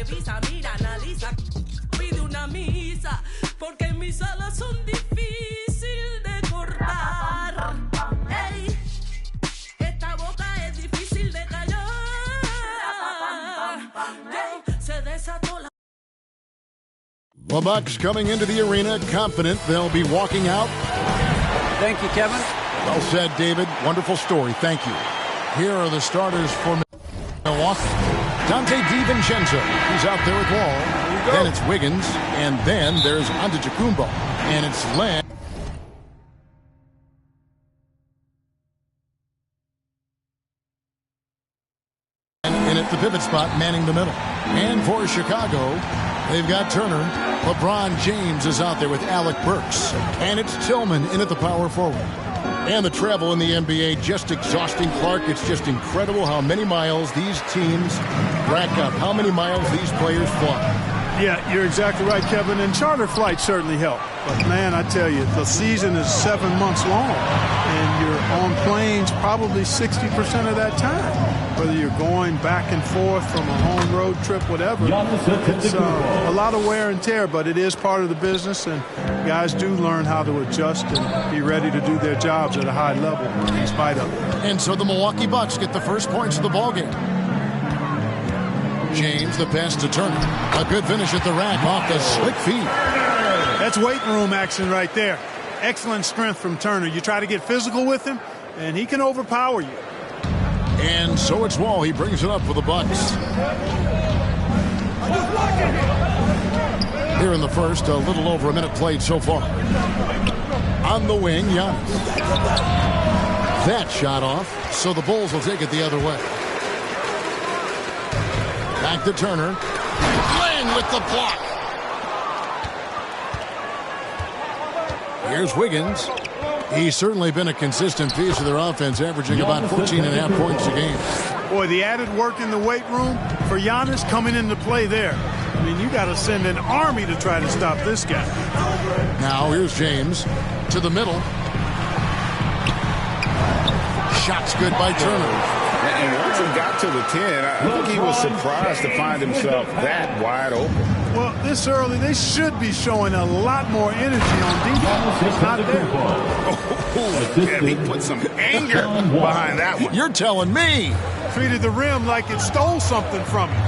revisa, mira, analiza, pide una misa, porque mis alas son difíciles de cortar. Ey, esta boca es difícil de callar. Se desató la... The Bucks coming into the arena confident they'll be walking out. Thank you, Kevin. Well said, David. Wonderful story. Thank you. Here are the starters for Milwaukee. Dante DiVincenzo. He's out there with Wall. Then it's Wiggins. And then there's Antetokounmpo. And it's Len. And at the pivot spot, manning the middle. And for Chicago, they've got Turner. LeBron James is out there with Alec Burks. And it's Tillman in at the power forward. And the travel in the NBA, just exhausting, Clark. It's just incredible how many miles these teams rack up, how many miles these players fly. Yeah, you're exactly right, Kevin. And charter flights certainly help. But, man, I tell you, the season is 7 months long. And you're on planes probably 60% of that time. Whether you're going back and forth from a home road trip, whatever. It's a lot of wear and tear, but it is part of the business. And guys do learn how to adjust and be ready to do their jobs at a high level in spite of it. And so the Milwaukee Bucks get the first points of the ballgame. James, the pass to Turner. A good finish at the rack off the slick feet. That's weight room action right there. Excellent strength from Turner. You try to get physical with him, and he can overpower you. And so it's Wall. He brings it up for the Bucks. Here in the first, a little over a minute played so far. On the wing, Giannis. That shot off, so the Bulls will take it the other way. Back to Turner. Playing with the block. Here's Wiggins. He's certainly been a consistent piece of their offense, averaging about 14.5 points a game. Boy, the added work in the weight room for Giannis coming into play there. I mean, you got to send an army to try to stop this guy. Now here's James to the middle. Shot's good by Turner. And once he got to the 10, I think he was surprised to find himself that wide open. Well, this early, they should be showing a lot more energy on defense. It's not there. Oh, Kev, he put some anger behind that one. You're telling me. Treated the rim like it stole something from him.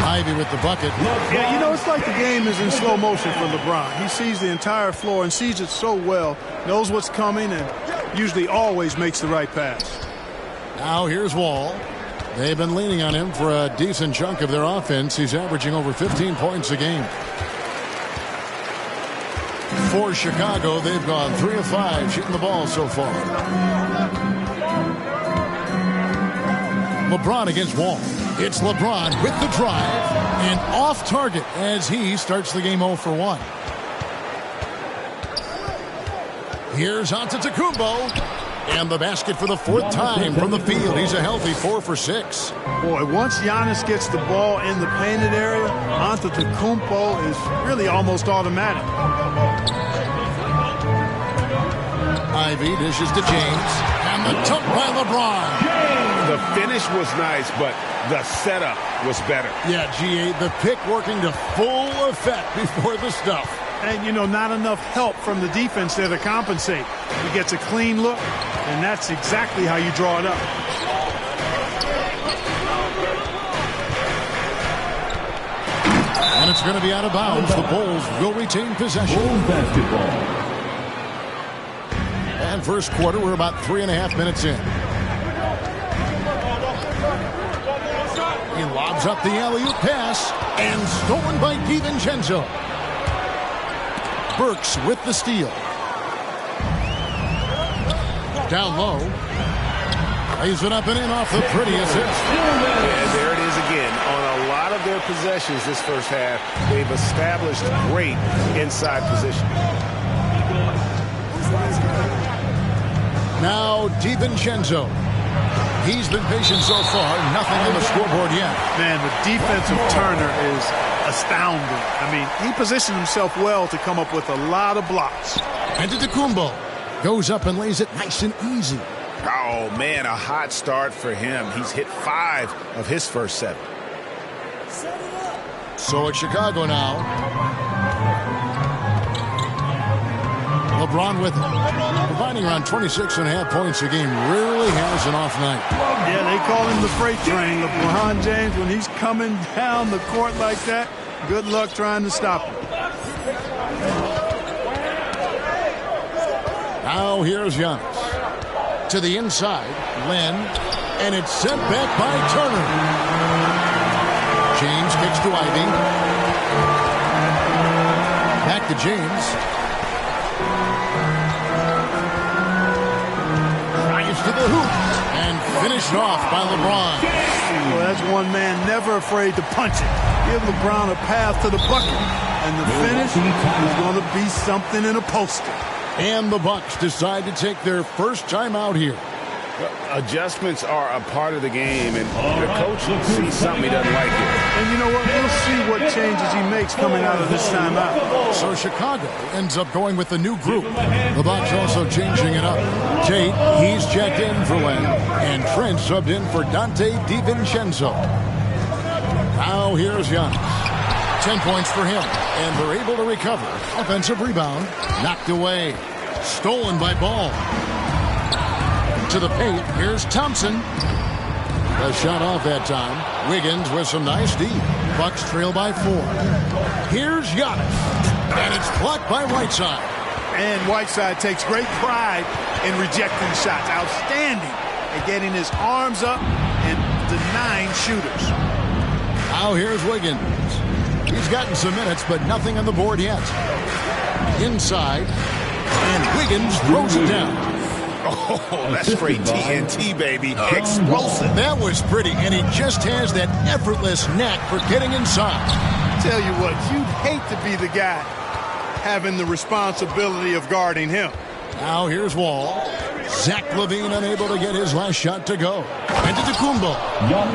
Ivy with the bucket. Yeah, you know, it's like the game is in slow motion for LeBron. He sees the entire floor and sees it so well, knows what's coming, and usually always makes the right pass. Now here's Wall. They've been leaning on him for a decent chunk of their offense. He's averaging over 15 points a game. For Chicago, they've gone 3 of 5 shooting the ball so far. LeBron against Wall. It's LeBron with the drive and off target as he starts the game 0 for 1. Here's Antetokounmpo. And the basket for the 4th time from the field. He's a healthy 4 for 6. Boy, once Giannis gets the ball in the painted area, Antetokounmpo is really almost automatic. Ivy dishes to James. And the dunk by LeBron. The finish was nice, but the setup was better. Yeah, G8, the pick working to full effect before the stuff. And, you know, not enough help from the defense there to compensate. He gets a clean look, and that's exactly how you draw it up. And it's going to be out of bounds. The Bulls will retain possession. And first quarter, we're about 3.5 minutes in. He lobs up the alley-oop pass, and stolen by DiVincenzo. Burks with the steal. Down low. Lays it up and in off the pretty assist. And there it is again. On a lot of their possessions this first half, they've established great inside position. Now DiVincenzo. He's been patient so far. Nothing on the scoreboard yet. Man, the defense of Turner is astounding. I mean, he positioned himself well to come up with a lot of blocks. Antetokounmpo goes up and lays it nice and easy. Oh, man, a hot start for him. He's hit 5 of his first 7. Set it up. So it's Chicago now. LeBron with providing around 26.5 points a game. Rarely has an off night. Yeah, they call him the freight train. LeBron James, when he's coming down the court like that, good luck trying to stop him. Now here's Giannis. To the inside, Len. And it's sent back by Turner. James kicks to Ivy. Back to James. Drives to the hoop. And finished off by LeBron. Well, that's one man never afraid to punch it. Give LeBron a path to the bucket. And the finish is going to be something in a poster. And the Bucks decide to take their first time out here. Adjustments are a part of the game, and the coach sees something he doesn't like here. And you know what? We'll see what changes he makes coming out of this timeout. So Chicago ends up going with the new group. The Bucks also changing it up. Tate, he's checked in for Len, and Trent subbed in for Dante DiVincenzo. Now here's Giannis. 10 points for him, and they're able to recover. Offensive rebound, knocked away. Stolen by Ball. To the paint, here's Thompson. A shot off that time. Wiggins with some nice D. Bucks trail by 4. Here's Giannis. And it's blocked by Whiteside. And Whiteside takes great pride in rejecting shots. Outstanding at getting his arms up and denying shooters. Now here's Wiggins. He's gotten some minutes, but nothing on the board yet. Inside. And Wiggins throws it down. Oh, that's straight TNT, baby. Explosive. That was pretty, and he just has that effortless knack for getting inside. Tell you what, you'd hate to be the guy having the responsibility of guarding him. Now here's Wall. Zach LaVine unable to get his last shot to go. Antetokounmpo.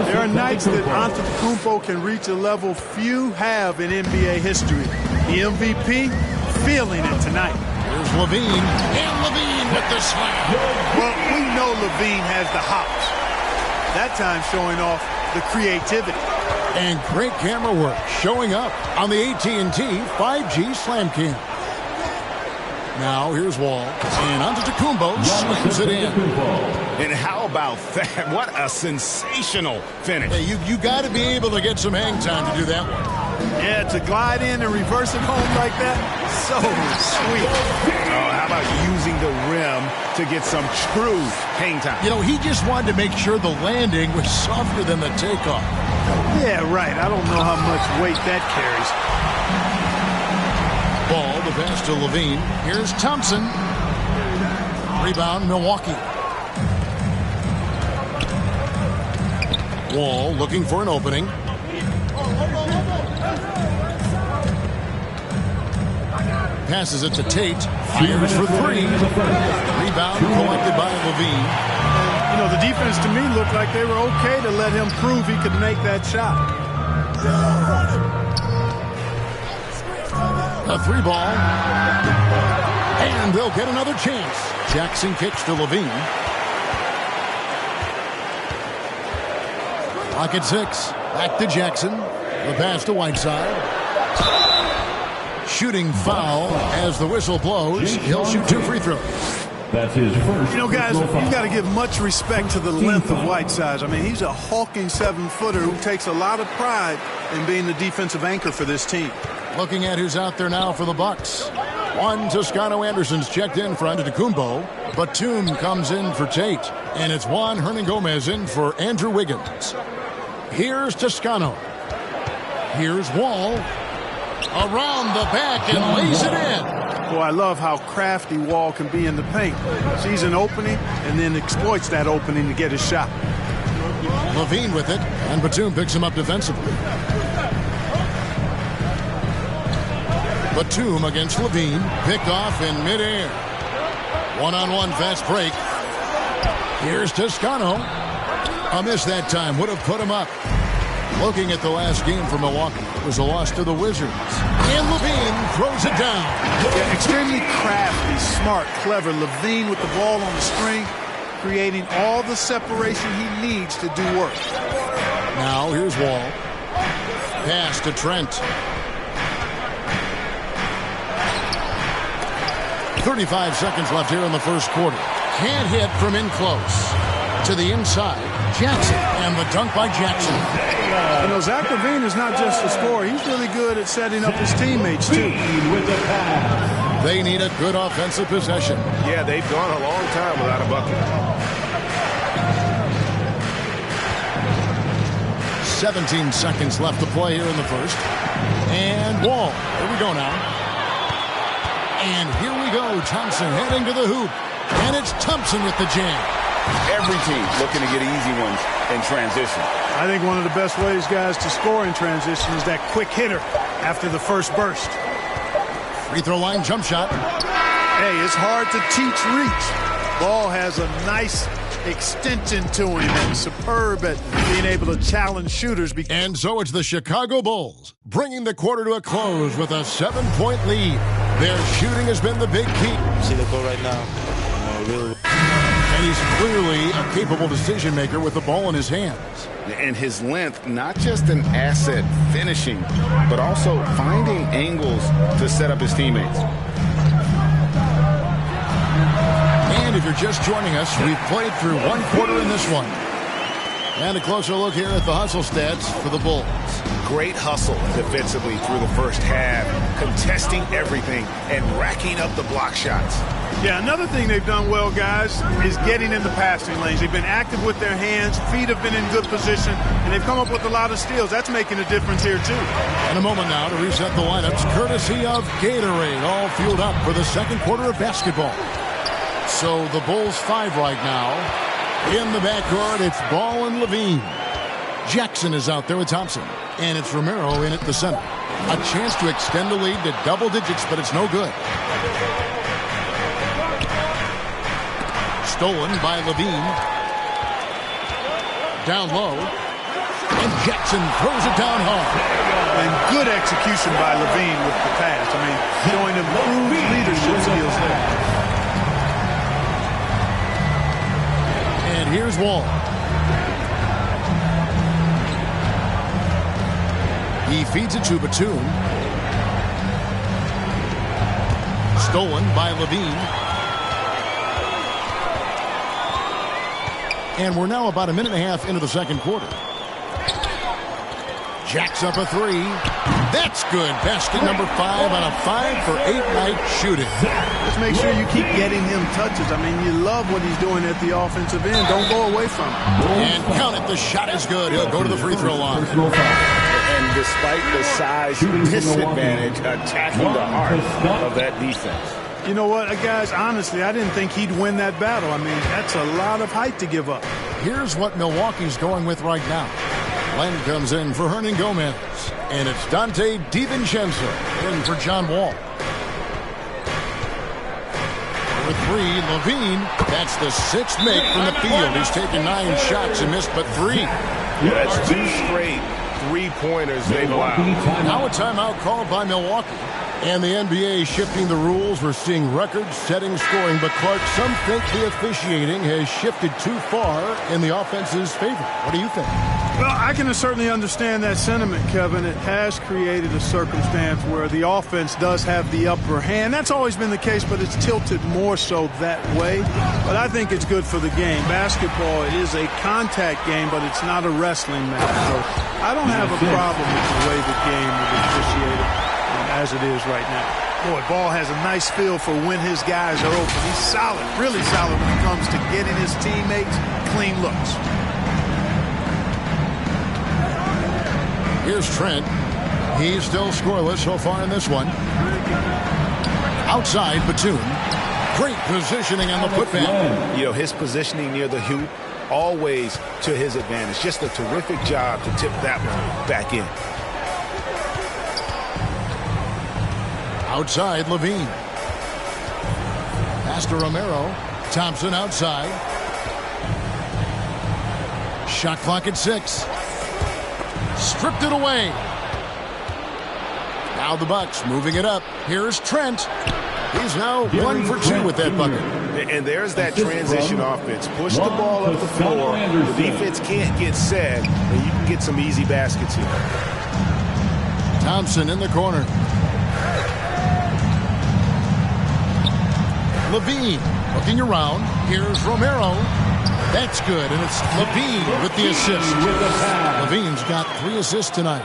There are nights that Antetokounmpo can reach a level few have in NBA history. The MVP feeling it tonight. Here's LaVine. And LaVine with the slam. Well, we know LaVine has the hops. That time showing off the creativity. And great camera work showing up on the AT&T 5G Slam Cam. Now here's Wall. And Antetokounmpo slams it in. And how about that? What a sensational finish. Hey, you got to be able to get some hang time to do that one. Yeah, to glide in and reverse it home like that, so sweet. Oh, how about using the rim to get some true hang time? You know, he just wanted to make sure the landing was softer than the takeoff. Yeah, right. I don't know how much weight that carries. Ball, the pass to LaVine. Here's Thompson. Rebound, Milwaukee. Wall looking for an opening. Passes it to Tate. Fires for 3. Rebound collected by LaVine. You know, the defense to me looked like they were okay to let him prove he could make that shot. A 3 ball. And they'll get another chance. Jackson kicks to LaVine. Clock at 6. Back to Jackson. The pass to Whiteside. Shooting foul as the whistle blows. He'll shoot 2 free throws. That's his first. You know, guys, you've got to give much respect to the length of Whiteside. I mean, he's a hulking 7-footer who takes a lot of pride in being the defensive anchor for this team. Looking at who's out there now for the Bucks. One Toscano Anderson's checked in for Antetokounmpo. Batum comes in for Tate. And it's Juan Hernangomez in for Andrew Wiggins. Here's Toscano. Here's Wall. Around the back and lays it in. Boy, I love how crafty Wall can be in the paint. Sees an opening and then exploits that opening to get his shot. LaVine with it, and Batum picks him up defensively. Batum against LaVine, picked off in midair. One-on-one fast break. Here's Toscano. A miss that time, would have put him up. Looking at the last game for Milwaukee, it was a loss to the Wizards. And LaVine throws it down. Yeah, extremely crafty, smart, clever. LaVine with the ball on the string, creating all the separation he needs to do work. Now here's Wall. pass to Trent. 35 seconds left here in the first quarter. Can't hit from in close. To the inside, Jackson, and the dunk by Jackson. You know, Zach LaVine is not just a scorer. He's really good at setting up his teammates, too. They need a good offensive possession. Yeah, they've gone a long time without a bucket. 17 seconds left to play here in the first. And Wall. Here we go now. And here we go. Thompson heading to the hoop. And it's Thompson with the jam. Every team looking to get easy ones in transition. I think one of the best ways, guys, to score in transition is that quick hitter after the first burst. Free throw line jump shot. Hey, it's hard to teach reach. Ball has a nice extension to him and superb at being able to challenge shooters. And so it's the Chicago Bulls bringing the quarter to a close with a 7-point lead. Their shooting has been the big key. See the goal right now. Really. And he's clearly a capable decision maker with the ball in his hands. And his length, not just an asset finishing, but also finding angles to set up his teammates. And if you're just joining us, we've played through one quarter in this one. And a closer look here at the hustle stats for the Bulls. Great hustle defensively through the first half, contesting everything and racking up the block shots. Yeah, another thing they've done well, guys, is getting in the passing lanes. They've been active with their hands, feet have been in good position, and they've come up with a lot of steals. That's making a difference here, too. In a moment now to reset the lineups, courtesy of Gatorade, all fueled up for the second quarter of basketball. So the Bulls 5 right now. In the backcourt, it's Ball and Levine. Jackson is out there with Thompson, and it's Romero in at the center. A chance to extend the lead to double digits, but it's no good. Stolen by Levine. Down low. And Jackson throws it down hard. And good execution by Levine with the pass. I mean, showing improved leadership skills there. And here's Wall. He feeds it to Batum. Stolen by Levine. And we're now about a minute and a half into the second quarter. Jacks up a three. That's good. Basket number 5 on a 5-for-8 night shooting. Just make sure you keep getting him touches. I mean, you love what he's doing at the offensive end. Don't go away from it. And count it. The shot is good. He'll go to the free throw line. And despite the size disadvantage, attacking the heart of that defense. You know what, guys, honestly, I didn't think he'd win that battle. I mean, that's a lot of height to give up. Here's what Milwaukee's going with right now. Len comes in for Hernan Gomez. And it's Dante DiVincenzo in for John Wall. For 3, Levine. That's the 6th make from the field. He's taken 9 shots and missed but 3. Yeah, that's 2 straight three-pointers they've allowed. Now a timeout called by Milwaukee. And the NBA shifting the rules. We're seeing record-setting scoring. But, Clark, some think the officiating has shifted too far in the offense's favor. What do you think? Well, I can certainly understand that sentiment, Kevin. It has created a circumstance where the offense does have the upper hand. That's always been the case, but it's tilted more so that way. But I think it's good for the game. Basketball is a contact game, but it's not a wrestling match. So I don't have a problem with the way the game is officiated as it is right now. Boy, Ball has a nice feel for when his guys are open. He's solid, really solid when it comes to getting his teammates clean looks. Here's Trent. He's still scoreless so far in this one. Outside, Batum. Great positioning on the putback. You know, his positioning near the hoop, always to his advantage. Just a terrific job to tip that one back in. Outside, Levine. Pass to Romero. Thompson outside. Shot clock at 6. Stripped it away. Now the Bucks moving it up. Here's Trent. He's now 1 for 2 with that bucket. And there's that transition offense. Push the ball up the floor. The defense can't get set, and you can get some easy baskets here. Thompson in the corner. Levine looking around. Here's Romero. That's good, and it's Levine with the assist. Levine's got 3 assists tonight.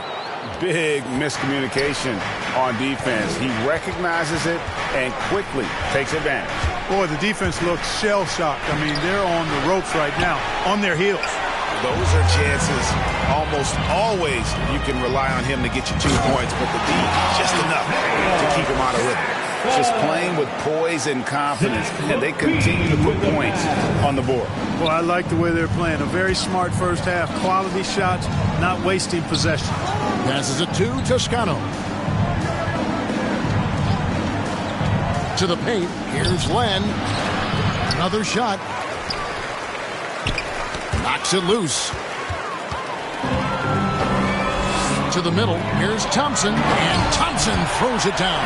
Big miscommunication on defense. He recognizes it and quickly takes advantage. Boy, the defense looks shell-shocked. I mean, they're on the ropes right now, on their heels. Those are chances almost always you can rely on him to get you 2 points, but the D just enough to keep him out of rhythm. Just playing with poise and confidence, and they continue to put points on the board. Well, I like the way they're playing. A very smart first half. Quality shots, not wasting possession. Passes it to Toscano. To the paint. Here's Len. Another shot. Knocks it loose. To the middle. Here's Thompson. And Thompson throws it down.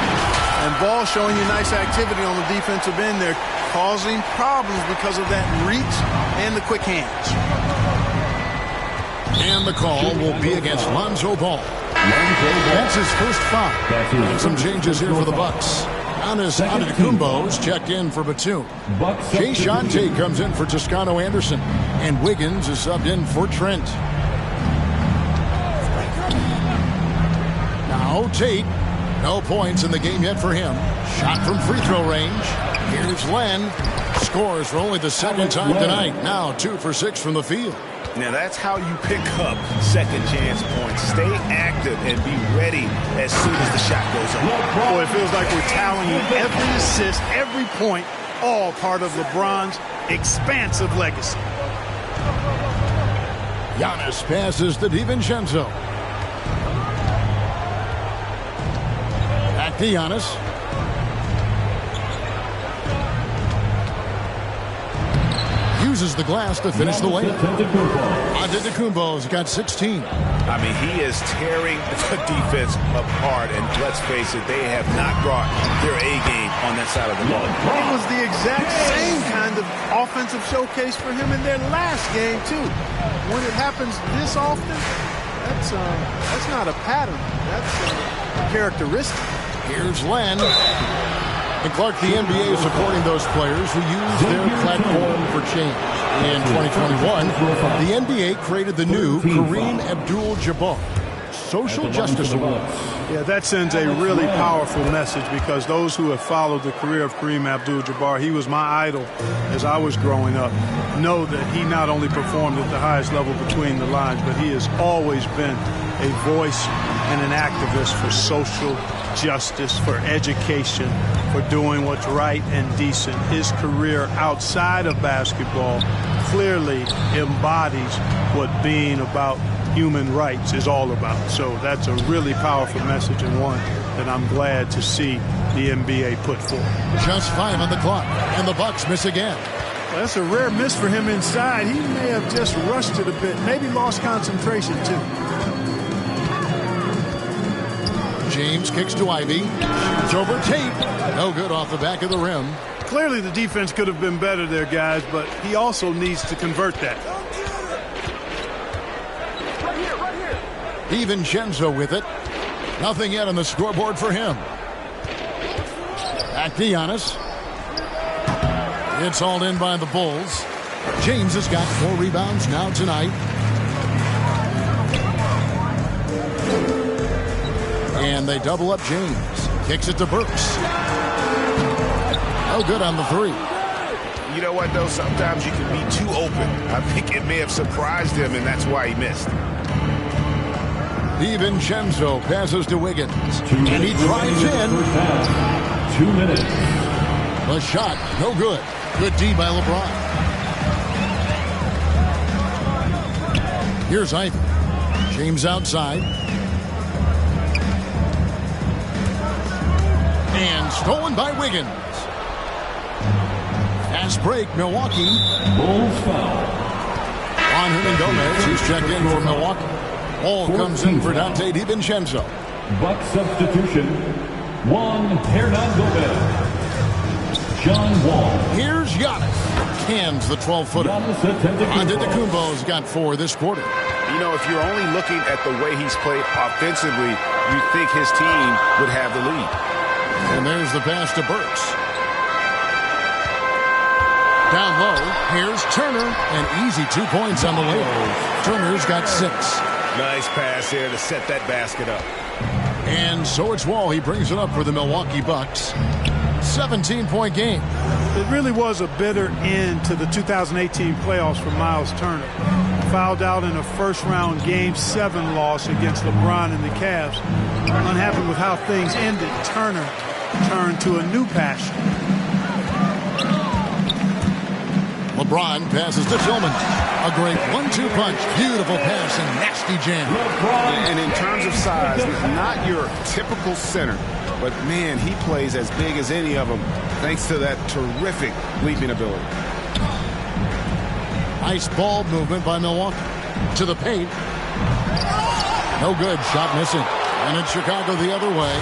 And Ball showing you nice activity on the defensive end. They're causing problems because of that reach and the quick hands. And the call will be against Lonzo Ball. That's his first foul. And some changes here for the Bucks. Giannis Antetokounmpo's checked in for Batum. Jay Shante comes in for Toscano Anderson. And Wiggins is subbed in for Trent. Now Tate. No points in the game yet for him. Shot from free throw range. Here's Len. Scores for only the second time tonight. Now 2 for 6 from the field. Now that's how you pick up second chance points. Stay active and be ready as soon as the shot goes up. Boy, it feels like we're tallying every assist, every point, all part of LeBron's expansive legacy. Giannis passes to DiVincenzo. Back to Giannis. Uses the glass to finish the layup. Antetokounmpo's got 16. I mean, he is tearing the defense apart, and let's face it, they have not brought their A game on that side of the ball. It was the exact same kind of offensive showcase for him in their last game, too. When it happens this often, that's not a pattern. That's a characteristic. Here's Len. And Clark, the NBA is supporting those players who use their platform for change. In 2021, the NBA created the new Kareem Abdul-Jabbar Social Justice Award. Yeah, that sends a really powerful message because those who have followed the career of Kareem Abdul-Jabbar, he was my idol as I was growing up, know that he not only performed at the highest level between the lines, but he has always been a voice and an activist for social justice, for education, for doing what's right and decent. His career outside of basketball clearly embodies what being about human rights is all about. So that's a really powerful message, and one that I'm glad to see the NBA put forth. Just 5 on the clock, and the Bucks miss again. Well, that's a rare miss for him inside. He may have just rushed it a bit, maybe lost concentration too. James kicks to Ivy. Shoots over Tate. No good off the back of the rim. Clearly the defense could have been better there, guys, but he also needs to convert that. DiVincenzo with it. Nothing yet on the scoreboard for him. Back to Giannis. It's hauled in by the Bulls. James has got 4 rebounds now tonight. And they double up James. Kicks it to Burks. Oh, good on the 3. You know what, though? Sometimes you can be too open. I think it may have surprised him, and that's why he missed. DiVincenzo passes to Wiggins. And he drives in. 2 minutes. The shot, no good. Good D by LeBron. Here's Ivy. James outside. And stolen by Wiggins. Fast break, Milwaukee. Bulls foul. On Hernangomez, who's checked in for Milwaukee. Ball comes in for Dante DiVincenzo. Buck substitution. Juan Hernangomez. John Wall. Here's Giannis. Cans the 12-footer. Antetokounmpo's got 4 this quarter. You know, if you're only looking at the way he's played offensively, you think his team would have the lead. And there's the pass to Burks. Down low, here's Turner. An easy 2 points on the layup. Turner's got 6. Nice pass here to set that basket up. And so it's Wall. He brings it up for the Milwaukee Bucks. 17-point game. It really was a bitter end to the 2018 playoffs for Miles Turner. Fouled out in a first-round Game 7 loss against LeBron and the Cavs. Unhappy with how things ended, Turner turned to a new passion. LeBron passes to Tillman. A great 1-2 punch. Beautiful pass and nasty jam. And in terms of size, not your typical center. But, man, he plays as big as any of them thanks to that terrific leaping ability. Nice ball movement by Milwaukee. To the paint. No good. Shot missing. And it's Chicago the other way.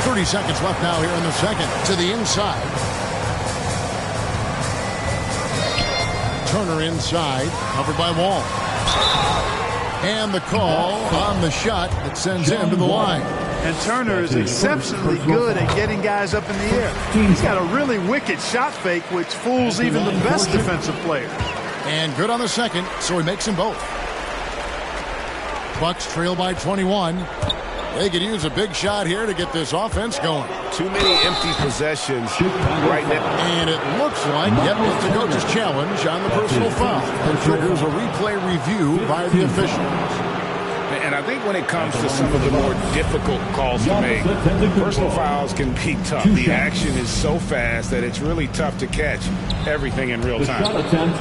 30 seconds left now here in the second. To the inside. Turner inside. Covered by Wall. And the call on the shot that sends him to the line. And Turner is exceptionally good at getting guys up in the air. He's got a really wicked shot fake, which fools even the best defensive player. And good on the second, so he makes them both. Bucks trail by 21. They could use a big shot here to get this offense going. Too many empty possessions right now. And it looks like, yep, it's the coach's challenge on the personal foul. That triggers a replay review by the officials. And I think when it comes to some of the more difficult calls to make, personal fouls can be tough. The action is so fast that it's really tough to catch everything in real time.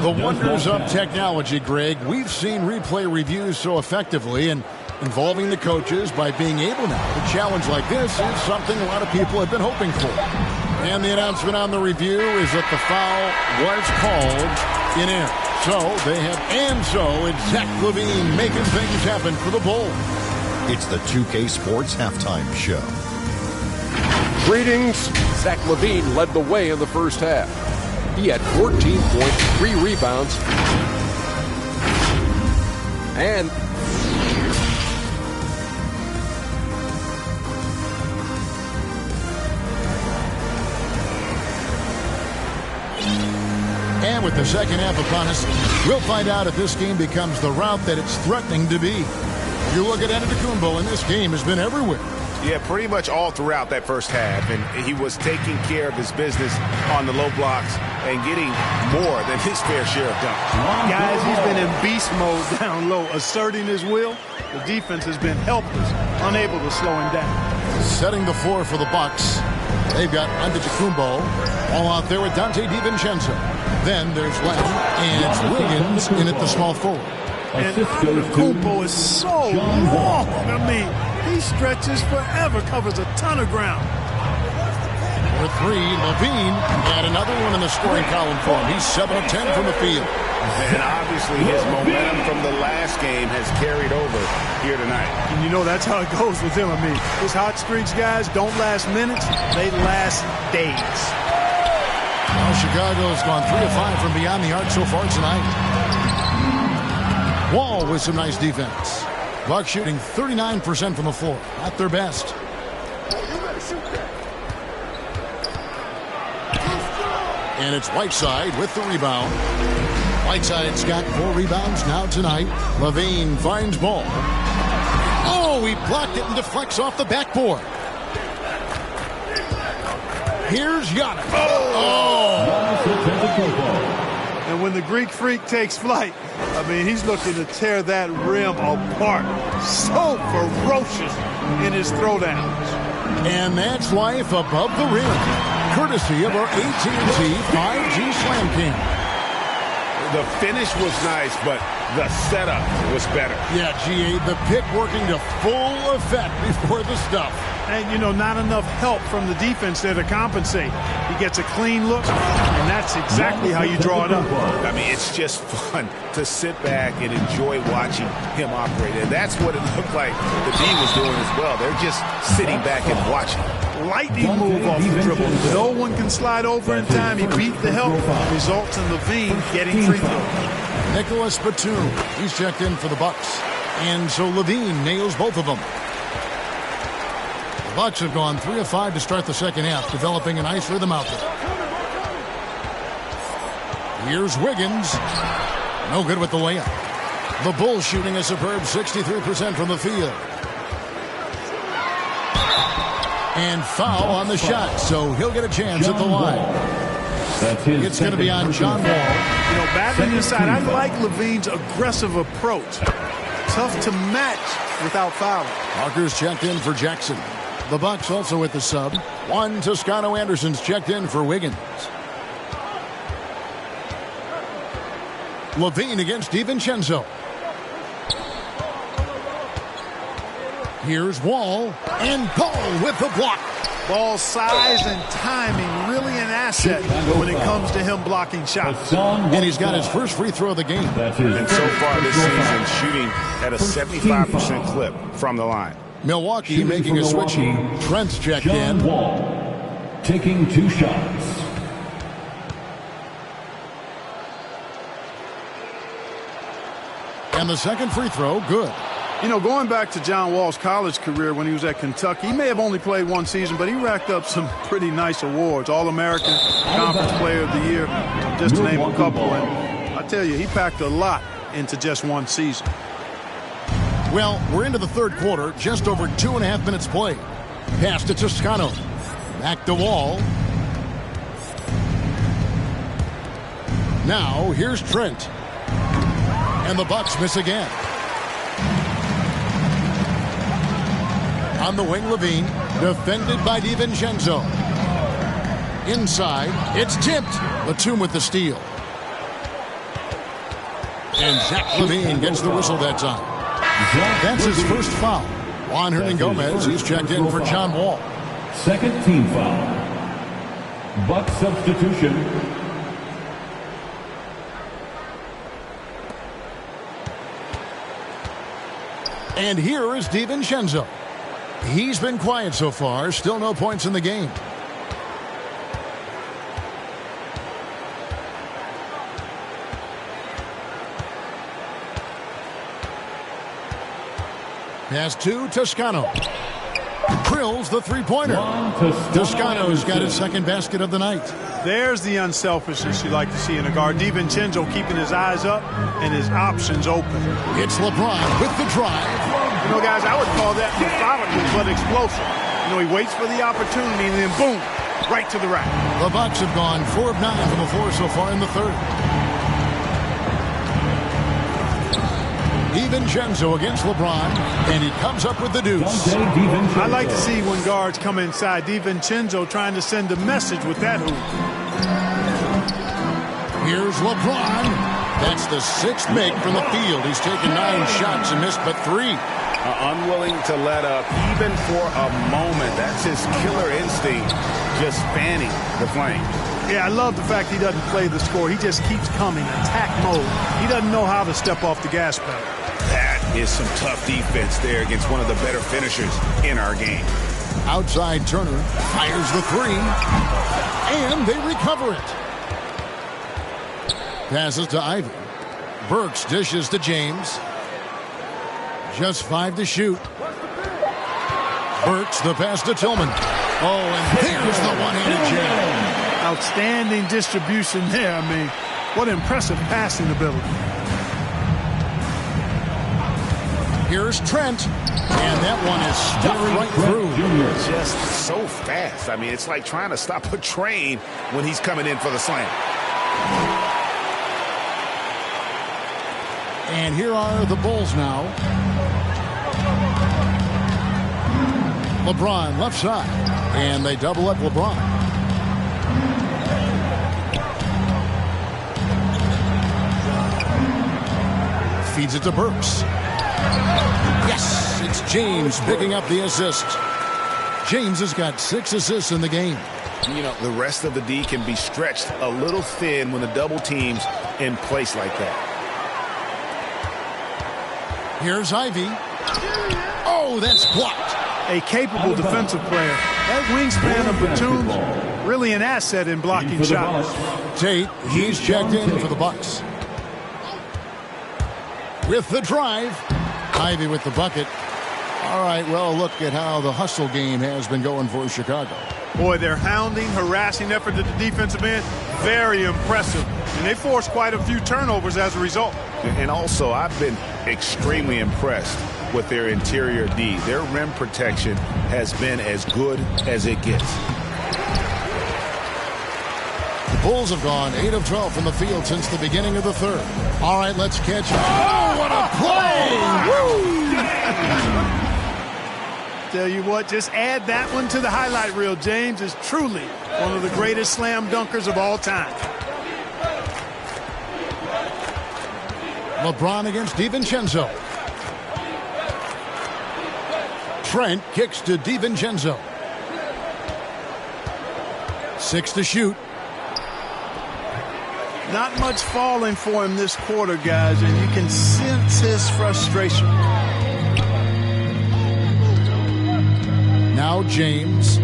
The wonders of technology, Greg. We've seen replay reviews so effectively, and involving the coaches by being able now to challenge like this is something a lot of people have been hoping for. And the announcement on the review is that the foul was called in air. So they have, and so it's Zach LaVine making things happen for the Bulls. It's the 2K Sports Halftime Show. Greetings. Zach LaVine led the way in the first half. He had 14 points, 3 rebounds, and with the second half upon us, we'll find out if this game becomes the route that it's threatening to be. You look at Antetokounmpo, and this game has been everywhere. Yeah, pretty much all throughout that first half, and he was taking care of his business on the low blocks and getting more than his fair share of dunks. Guys, he's been in beast mode down low, asserting his will. The defense has been helpless, unable to slow him down. Setting the floor for the Bucks. They've got Antetokounmpo all out there with Dante DiVincenzo. Then there's Len, and it's Wiggins in at the small forward. And Antetokounmpo is so long. I mean, he stretches forever, covers a ton of ground. For 3, LaVine had another one in the scoring column for him. He's 7 of 10 from the field. And obviously his momentum from the last game has carried over here tonight. And you know that's how it goes with him. I mean, his hot streaks, guys, don't last minutes. They last days. Well, Chicago has gone 3 of 5 from beyond the arc so far tonight. Wall with some nice defense. Bucks shooting 39% from the floor. At their best. And it's Whiteside with the rebound. Whiteside's got 4 rebounds now tonight. LaVine finds ball. Oh, he blocked it and deflects off the backboard. Here's Giannis. And when the Greek Freak takes flight, I mean, he's looking to tear that rim apart. So ferocious in his throwdowns. And that's life above the rim, courtesy of our AT&T 5G Slam King. The finish was nice, but the setup was better. Yeah, GA, the pick working to full effect before the stuff. And, you know, not enough help from the defense there to compensate. He gets a clean look, and that's exactly how you draw it up. I mean, it's just fun to sit back and enjoy watching him operate. And that's what it looked like the D was doing as well. They're just sitting back and watching. Lightning move off the dribble. No one can slide over in time. He beat the help. Results in Levine getting free throw. Nicholas Batum, he's checked in for the Bucks. And so Levine nails both of them. The Bucks have gone 3 of 5 to start the second half, developing a nice rhythm out there. Here's Wiggins. No good with the layup. The Bulls shooting a superb 63% from the field. And foul on the shot, so he'll get a chance at the line. It's going to be on John Wall. You know, battling inside, I like Levine's aggressive approach. Tough to match without fouling. Parker's checked in for Jackson. The Bucks also with the sub. One Toscano Anderson's checked in for Wiggins. Levine against DiVincenzo. Here's Wall, and Ball with the block. Ball's size and timing really an asset when it comes to him blocking shots. And he's got his first free throw of the game. And so far this season, shooting at a 75% clip from the line. Milwaukee making a switch. Trent's checked in. Wall taking 2 shots. And the second free throw, good. You know, going back to John Wall's college career when he was at Kentucky, he may have only played 1 season, but he racked up some pretty nice awards. All-American, Conference Player of the Year, just to name a couple. And I tell you, he packed a lot into just 1 season. Well, we're into the third quarter, just over 2.5 minutes played. Pass to Toscano. Back to Wall. Now, here's Trent. And the Bucks miss again. On the wing, Levine, defended by DiVincenzo. Inside, it's tipped. Batum with the steal. And Zach Levine gets the whistle that time. That's his first foul. Juan Hernangomez, he's checked in for John Wall. Second team foul. Buck substitution. And here is DiVincenzo. He's been quiet so far. Still no points in the game. Pass to Toscano. Drills the three-pointer. Toscano's got his second basket of the night. There's the unselfishness you like to see in a guard. DiVincenzo keeping his eyes up and his options open. It's LeBron with the drive. You know, guys, I would call that methodical but explosive. You know, he waits for the opportunity and then boom, right to the rack. The Bucks have gone 4 of 9 from the floor so far in the third. DiVincenzo against LeBron, and he comes up with the deuce. I like to see when guards come inside. DiVincenzo trying to send a message with that hoop. Here's LeBron. That's the 6th make from the field. He's taken 9 shots and missed but 3. Unwilling to let up even for a moment. That's his killer instinct, just fanning the flame. Yeah, I love the fact he doesn't play the score. He just keeps coming, attack mode. He doesn't know how to step off the gas pedal. That is some tough defense there against one of the better finishers in our game. Outside Turner fires the 3, and they recover it. Passes to Ivy. Burks dishes to James. Just 5 to shoot. Burks the pass to Tillman. Oh, and there's the one-handed jam. Outstanding distribution there. I mean, what impressive passing ability. Here's Trent, and that one is stuffed right through. Just so fast. I mean, it's like trying to stop a train when he's coming in for the slam. And here are the Bulls now. LeBron left side, and they double up LeBron. Feeds it to Burks. Yes, it's James picking up the assist. James has got 6 assists in the game. You know, the rest of the D can be stretched a little thin when the double team's in place like that. Here's Ivy. Oh, that's blocked. A capable defensive player. That wingspan of Batum's really an asset in blocking shots. Tate, he's checked in for the Bucks. With the drive, Ivy with the bucket. All right, well, look at how the hustle game has been going for Chicago. Boy, their hounding, harassing effort at the defensive end, very impressive. And they forced quite a few turnovers as a result. And also, I've been extremely impressed with their interior D. Their rim protection has been as good as it gets. The Bulls have gone 8 of 12 from the field since the beginning of the third. All right, let's catch it. Oh, what a play! Woo! Tell you what, just add that one to the highlight reel. James is truly one of the greatest slam dunkers of all time. LeBron against DiVincenzo. Trent kicks to DiVincenzo. 6 to shoot. Not much falling for him this quarter, guys, and you can sense his frustration. Now James.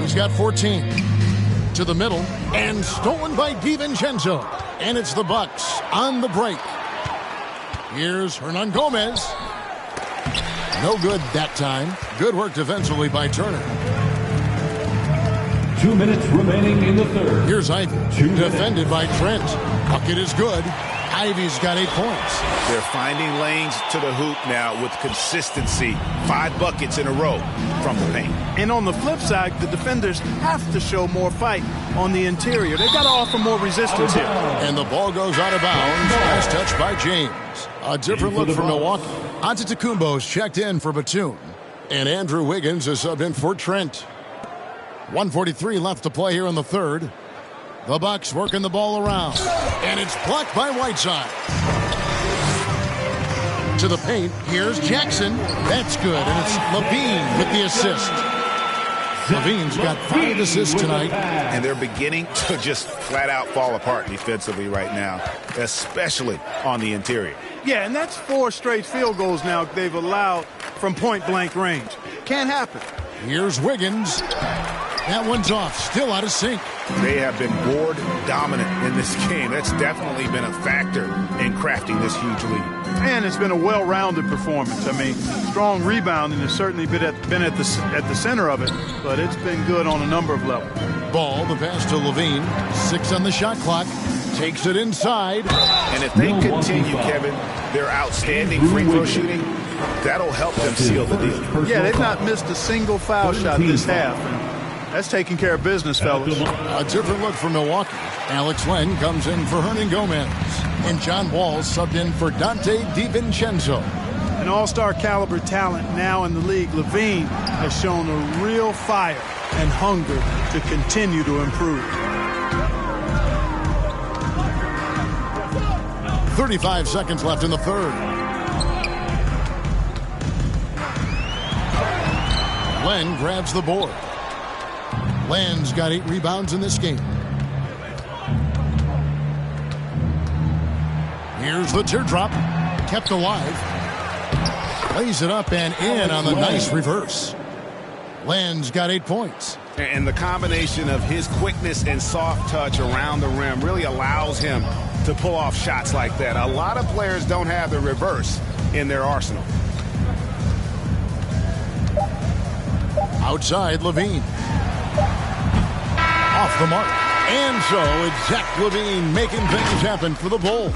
He's got 14. To the middle. And stolen by DiVincenzo. And it's the Bucks on the break. Here's Hernan Gomez. No good that time. Good work defensively by Turner. 2 minutes remaining in the third. Here's Ivy. Defended by Trent. Bucket is good. Ivy's got 8 points. They're finding lanes to the hoop now with consistency. 5 buckets in a row from the paint. And on the flip side, the defenders have to show more fight on the interior. They've got to offer more resistance here. And the ball goes out of bounds. Last touch by James. A different look for Milwaukee. Antetokounmpo's checked in for Batum. And Andrew Wiggins is subbed in for Trent. 1:43 left to play here in the third. The Bucks working the ball around. And it's blocked by Whiteside. To the paint, here's Jackson. That's good, and it's Levine with the assist. Levine's got 5 assists tonight. And they're beginning to just flat out fall apart defensively right now, especially on the interior. Yeah, and that's 4 straight field goals now they've allowed from point-blank range. Can't happen. Here's Wiggins. That one's off. Still out of sync. They have been board dominant in this game. That's definitely been a factor in crafting this huge lead. And it's been a well-rounded performance. I mean, strong rebounding has certainly been at the center of it, but it's been good on a number of levels. Ball, the pass to Levine. 6 on the shot clock. Takes it inside. And if they continue, Kevin, their outstanding free throw shooting, that'll help them seal the deal. Yeah, they've not missed a single foul shot this half. That's taking care of business, fellas. A different look for Milwaukee. Alex Len comes in for Hernan Gomez. And John Wall subbed in for Dante DiVincenzo. An all-star caliber talent now in the league. Levine has shown a real fire and hunger to continue to improve. 35 seconds left in the third. Len grabs the board. Len's got 8 rebounds in this game. Here's the teardrop. Kept alive. Lays it up and in on the nice reverse. Len's got 8 points. And the combination of his quickness and soft touch around the rim really allows him to pull off shots like that. A lot of players don't have the reverse in their arsenal. Outside, Levine. Off the mark. And so it's Zach Levine making things happen for the Bulls.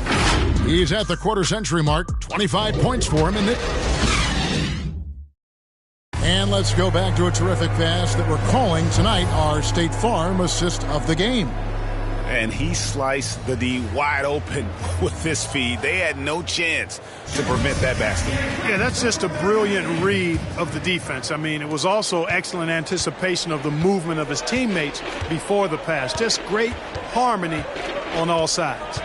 He's at the quarter-century mark. 25 points for him in it. And let's go back to a terrific pass that we're calling tonight our State Farm assist of the game. And he sliced the D wide open with this feed. They had no chance to prevent that basket. Yeah, that's just a brilliant read of the defense. I mean, it was also excellent anticipation of the movement of his teammates before the pass. Just great harmony on all sides.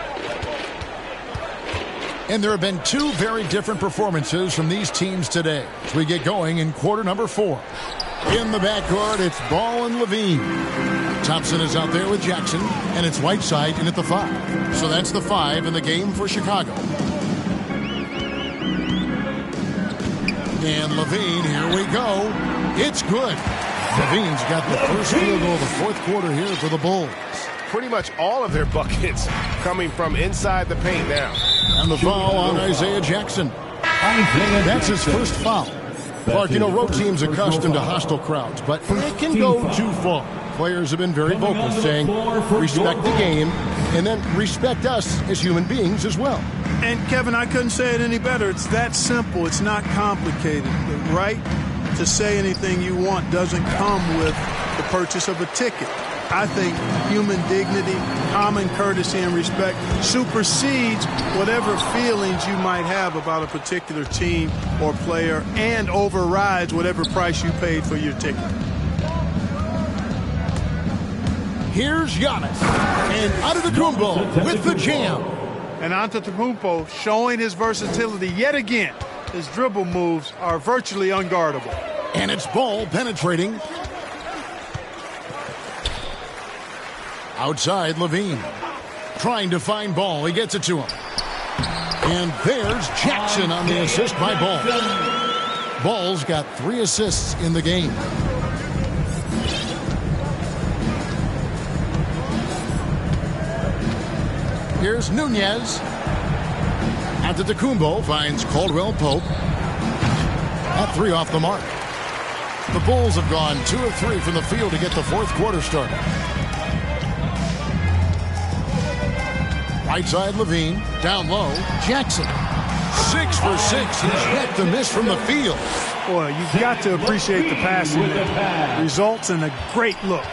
And there have been 2 very different performances from these teams today as we get going in quarter number 4. In the backcourt, it's Ball and Levine. Thompson is out there with Jackson, and it's Whiteside in at the 5. So that's the 5 in the game for Chicago. And Levine, here we go. It's good. Levine's got the first field goal of the fourth quarter here for the Bulls. Pretty much all of their buckets coming from inside the paint now. And the foul on Isaiah Jackson. That's his first foul. Clark, you know, road teams are accustomed to hostile crowds, but it can go too far. Players have been very vocal, saying respect the game and then respect us as human beings as well. And, Kevin, I couldn't say it any better. It's that simple. It's not complicated. The right to say anything you want doesn't come with the purchase of a ticket. I think human dignity, common courtesy, and respect supersedes whatever feelings you might have about a particular team or player and overrides whatever price you paid for your ticket. Here's Giannis and Antetokounmpo with the jam. And Antetokounmpo showing his versatility yet again. His dribble moves are virtually unguardable. And it's Ball penetrating. Outside, Levine. Trying to find Ball. He gets it to him. And there's Jackson on the assist by Ball. Ball's got 3 assists in the game. Here's Nunez. Antetokounmpo finds Caldwell Pope. That 3 off the mark. The Bulls have gone 2 of 3 from the field to get the fourth quarter started. Right side, Levine. Down low, Jackson. 6 for 6. He's yet to miss from the field. Boy, you've got to appreciate the passing there. Results in a great look.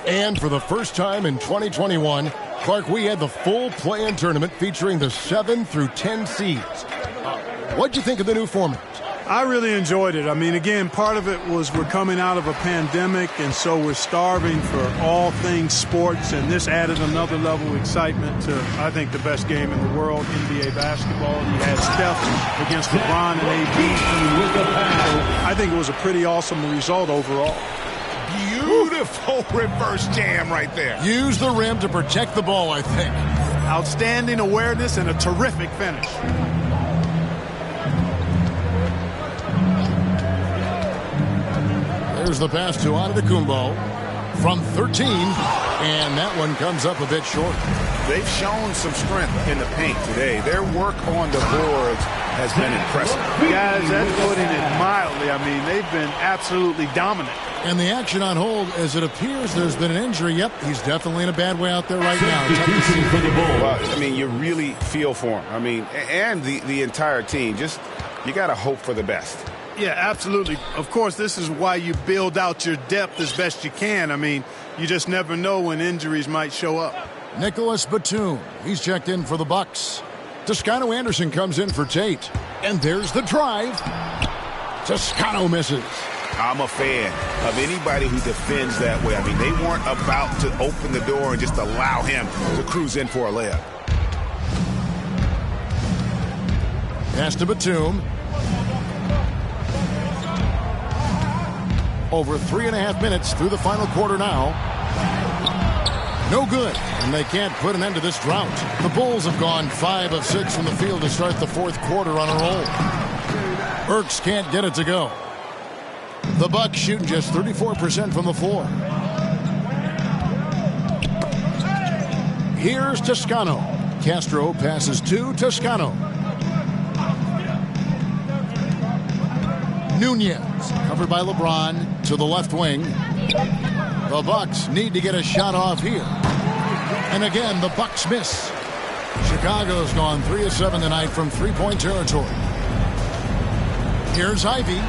And for the first time in 2021, Clark, we had the full play-in tournament featuring the 7 through 10 seeds. What'd you think of the new format? I really enjoyed it. I mean, again, part of it was we're coming out of a pandemic, and so we're starving for all things sports, and this added another level of excitement to, I think, the best game in the world, NBA basketball. You had Steph against LeBron and AD. I think it was a pretty awesome result overall. Beautiful reverse jam right there. Use the rim to protect the ball, I think. Outstanding awareness and a terrific finish. There's the pass to Antetokounmpo from 13, and that one comes up a bit short. They've shown some strength in the paint today. Their work on the boards has been impressive. Guys, that's putting it mildly. I mean, they've been absolutely dominant. And the action on hold, as it appears there's been an injury. Yep, he's definitely in a bad way out there right now. Well, I mean, you really feel for him. I mean, and the entire team. Just, you got to hope for the best. Yeah, absolutely. Of course, this is why you build out your depth as best you can. I mean, you just never know when injuries might show up. Nicholas Batum, he's checked in for the Bucks. Toscano Anderson comes in for Tate. And there's the drive. Toscano misses. I'm a fan of anybody who defends that way. I mean, they weren't about to open the door and just allow him to cruise in for a layup. Pass to Batum. Over 3.5 minutes through the final quarter now. No good, and they can't put an end to this drought. The Bulls have gone 5 of 6 from the field to start the fourth quarter on a roll. Burks can't get it to go. The Bucks shooting just 34% from the floor. Here's Toscano. Castro passes to Toscano. Nunez, covered by LeBron, to the left wing. The Bucks need to get a shot off here. And again, the Bucks miss. Chicago's gone 3 of 7 tonight from three-point territory. Here's Ivy.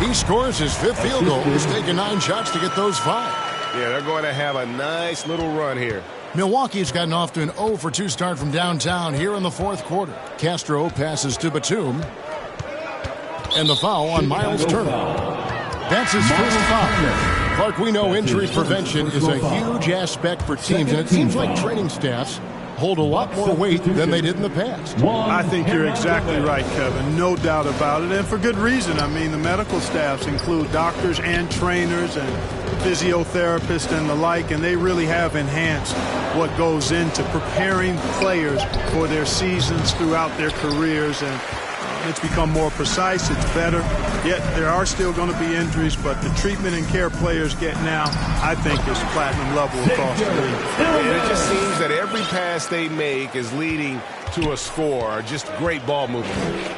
He scores his 5th field goal. He's taken 9 shots to get those 5. Yeah, they're going to have a nice little run here. Milwaukee's gotten off to an 0 for 2 start from downtown here in the fourth quarter. Castro passes to Batum. And the foul on Miles Turner. That's his first foul. Clark, we know injury prevention is a huge aspect for teams, and it seems like training staffs hold a lot more weight than they did in the past. I think you're exactly right, Kevin. No doubt about it, and for good reason. I mean, the medical staffs include doctors and trainers and physiotherapists and the like, and they really have enhanced what goes into preparing players for their seasons throughout their careers, and it's become more precise, it's better. Yet there are still going to be injuries, but the treatment and care players get now, I think, is platinum level across the league. And it just seems that every pass they make is leading to a score. Just great ball movement.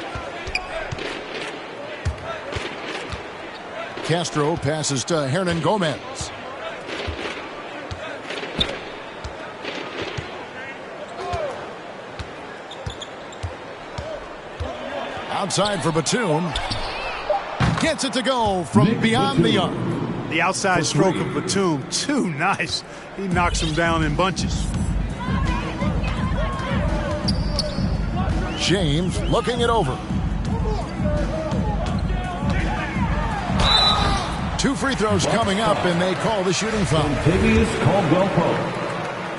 Castro passes to Hernan Gomez. Outside for Batum. Gets it to go from beyond the arc. The outside stroke of Batum, too nice. He knocks him down in bunches. James looking it over. 2 free throws coming up, and they call the shooting foul.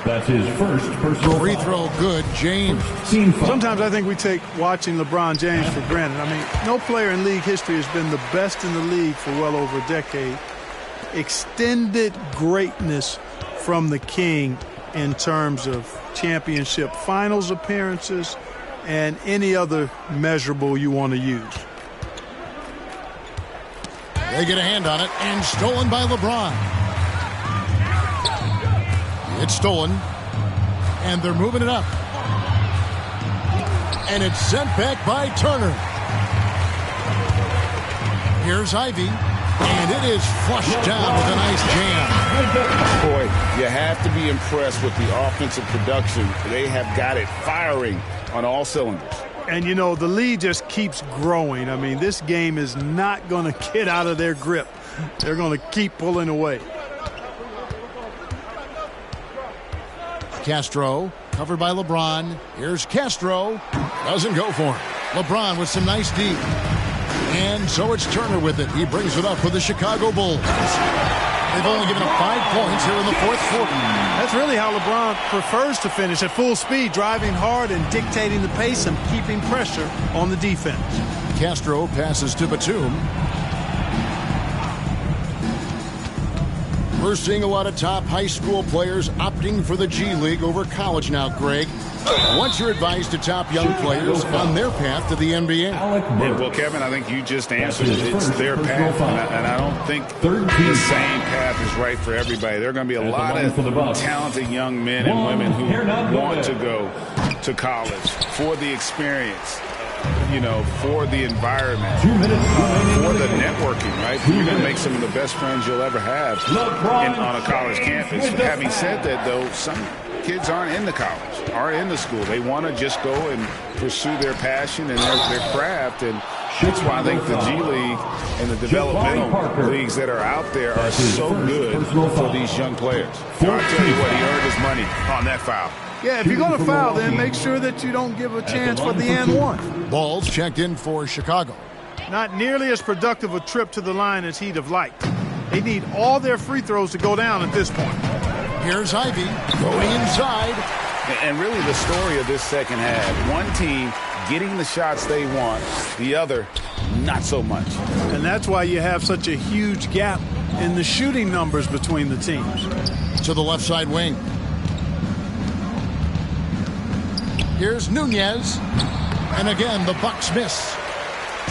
That's his first personal free throw. Good, James. Sometimes I think we take watching LeBron James for granted. I mean, no player in league history has been the best in the league for well over a decade. Extended greatness from the King in terms of championship finals appearances and any other measurable you want to use. They get a hand on it, and stolen by LeBron. It's stolen, and they're moving it up. And it's sent back by Turner. Here's Ivy, and it is flushed down with a nice jam. Boy, you have to be impressed with the offensive production. They have got it firing on all cylinders. And, you know, the lead just keeps growing. I mean, this game is not going to get out of their grip. They're going to keep pulling away. Castro, covered by LeBron. Here's Castro. Doesn't go for it. LeBron with some nice D. And so it's Turner with it. He brings it up for the Chicago Bulls. They've only given up 5 points here in the fourth quarter. That's really how LeBron prefers to finish, at full speed, driving hard and dictating the pace and keeping pressure on the defense. Castro passes to Batum. We're seeing a lot of top high school players opting for the G League over college now, Greg. What's your advice to top young players on their path to the NBA? Well, Kevin, I think you just answered it. It's their path, and I don't think the same path is right for everybody. There are going to be a lot of talented young men and women who want to go to college for the experience, you know, for the environment, for the networking, right? You're going to make some of the best friends you'll ever have on a college campus. Having said that, though, some kids aren't in the college, aren't in the school. They want to just go and pursue their passion and their craft, and that's why I think the G League and the developmental leagues that are out there are so good for these young players. I'll tell you what, he earned his money on that foul. Yeah, if you're going to foul, then make sure that you don't give a chance for the and one. Balls checked in for Chicago. Not nearly as productive a trip to the line as he'd have liked. They need all their free throws to go down at this point. Here's Ivy going inside. And really the story of this second half, one team getting the shots they want, the other not so much. And that's why you have such a huge gap in the shooting numbers between the teams. To the left side wing. Here's Nunez. And again, the Bucks miss.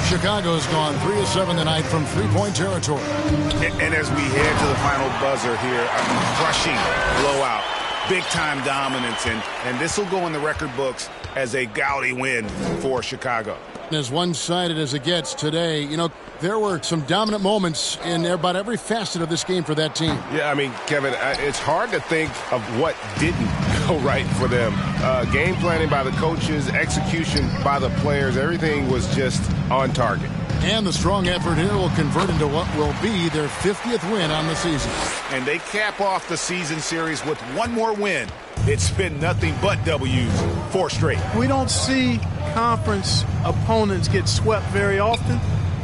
Chicago's gone 3 of 7 tonight from three-point territory. And as we head to the final buzzer here, a crushing blowout, big-time dominance, and this will go in the record books as a gaudy win for Chicago. As one-sided as it gets today, you know, there were some dominant moments in about every facet of this game for that team. Yeah, I mean, Kevin, it's hard to think of what didn't go right for them. Game planning by the coaches, execution by the players, everything was just on target. And the strong effort here will convert into what will be their 50th win on the season. And they cap off the season series with one more win. It's been nothing but W's, 4 straight. We don't see conference opponents get swept very often,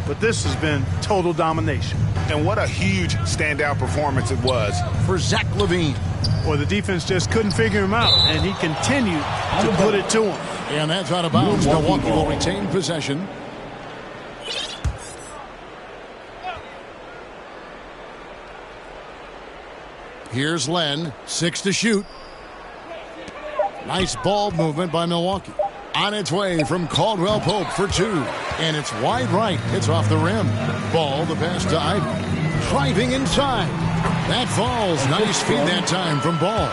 but this has been total domination. And what a huge standout performance it was for Zach LaVine. Well, the defense just couldn't figure him out, and he continued to put it to him. And that's out of bounds. Milwaukee will retain possession. Here's Len, 6 to shoot. Nice ball movement by Milwaukee. On its way from Caldwell Pope for 2. And it's wide right. It's off the rim. Ball, the pass to Ivy. Driving inside. That falls. Nice feed that time from Ball.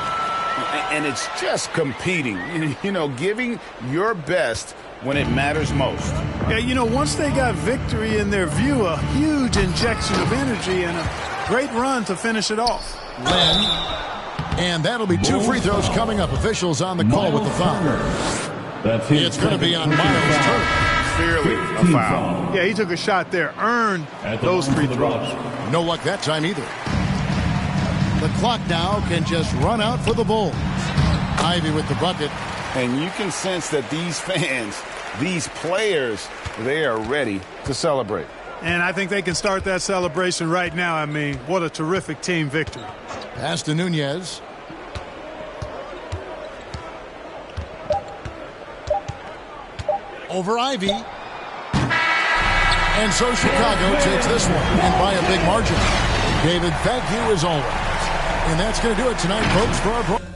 And it's just competing. You know, giving your best when it matters most. Yeah, you know, once they got victory in their view, a huge injection of energy and a great run to finish it off. Len. And that'll be 2 free throws coming up. Officials on the call with the foul. It's going to be on Miles Turner. Clearly a foul. Yeah, he took a shot there. Earned those free throws. No luck that time either. The clock now can just run out for the Bulls. Ivy with the bucket. And you can sense that these fans, these players, they are ready to celebrate. And I think they can start that celebration right now. I mean, what a terrific team victory. Pass to Nunez. Over Ivy. And so Chicago takes this one, and by a big margin. David, thank you as always. And that's going to do it tonight, folks, for our program.